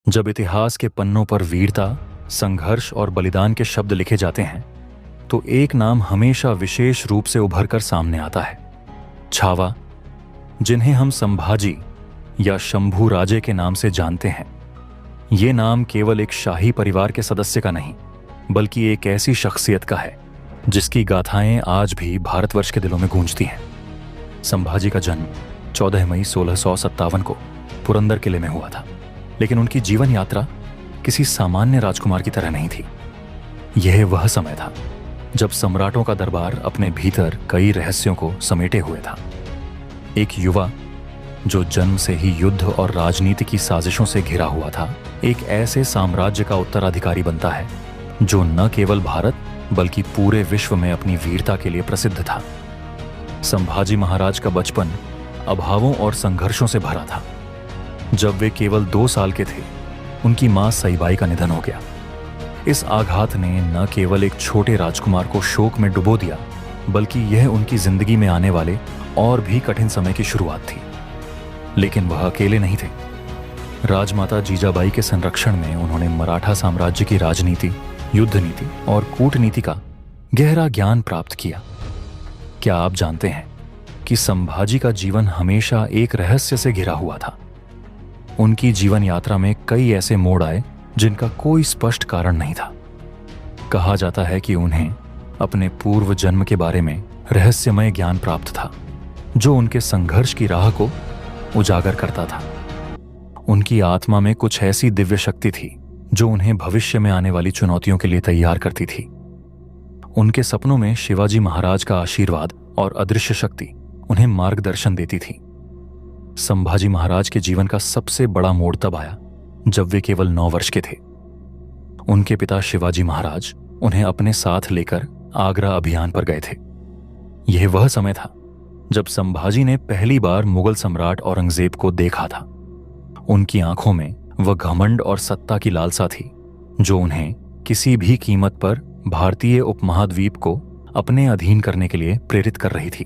जब इतिहास के पन्नों पर वीरता, संघर्ष और बलिदान के शब्द लिखे जाते हैं तो एक नाम हमेशा विशेष रूप से उभर कर सामने आता है, छावा, जिन्हें हम संभाजी या शंभू राजे के नाम से जानते हैं। ये नाम केवल एक शाही परिवार के सदस्य का नहीं, बल्कि एक ऐसी शख्सियत का है जिसकी गाथाएं आज भी भारतवर्ष के दिलों में गूंजती हैं। संभाजी का जन्म 14 मई 1657 को पुरंदर किले में हुआ था, लेकिन उनकी जीवन यात्रा किसी सामान्य राजकुमार की तरह नहीं थी। यह वह समय था जब सम्राटों का दरबार अपने भीतर कई रहस्यों को समेटे हुए था। एक युवा जो जन्म से ही युद्ध और राजनीति की साजिशों से घिरा हुआ था, एक ऐसे साम्राज्य का उत्तराधिकारी बनता है जो न केवल भारत बल्कि पूरे विश्व में अपनी वीरता के लिए प्रसिद्ध था। संभाजी महाराज का बचपन अभावों और संघर्षों से भरा था। जब वे केवल 2 साल के थे, उनकी मां सईबाई का निधन हो गया। इस आघात ने न केवल एक छोटे राजकुमार को शोक में डुबो दिया, बल्कि यह उनकी जिंदगी में आने वाले और भी कठिन समय की शुरुआत थी। लेकिन वह अकेले नहीं थे। राजमाता जीजाबाई के संरक्षण में उन्होंने मराठा साम्राज्य की राजनीति, युद्ध नीति और कूटनीति का गहरा ज्ञान प्राप्त किया। क्या आप जानते हैं कि संभाजी का जीवन हमेशा एक रहस्य से घिरा हुआ था? उनकी जीवन यात्रा में कई ऐसे मोड़ आए जिनका कोई स्पष्ट कारण नहीं था। कहा जाता है कि उन्हें अपने पूर्व जन्म के बारे में रहस्यमय ज्ञान प्राप्त था, जो उनके संघर्ष की राह को उजागर करता था। उनकी आत्मा में कुछ ऐसी दिव्य शक्ति थी जो उन्हें भविष्य में आने वाली चुनौतियों के लिए तैयार करती थी। उनके सपनों में शिवाजी महाराज का आशीर्वाद और अदृश्य शक्ति उन्हें मार्गदर्शन देती थी। संभाजी महाराज के जीवन का सबसे बड़ा मोड़ तब आया जब वे केवल 9 वर्ष के थे। उनके पिता शिवाजी महाराज उन्हें अपने साथ लेकर आगरा अभियान पर गए थे। यह वह समय था जब संभाजी ने पहली बार मुगल सम्राट औरंगजेब को देखा था। उनकी आंखों में वह घमंड और सत्ता की लालसा थी जो उन्हें किसी भी कीमत पर भारतीय उपमहाद्वीप को अपने अधीन करने के लिए प्रेरित कर रही थी।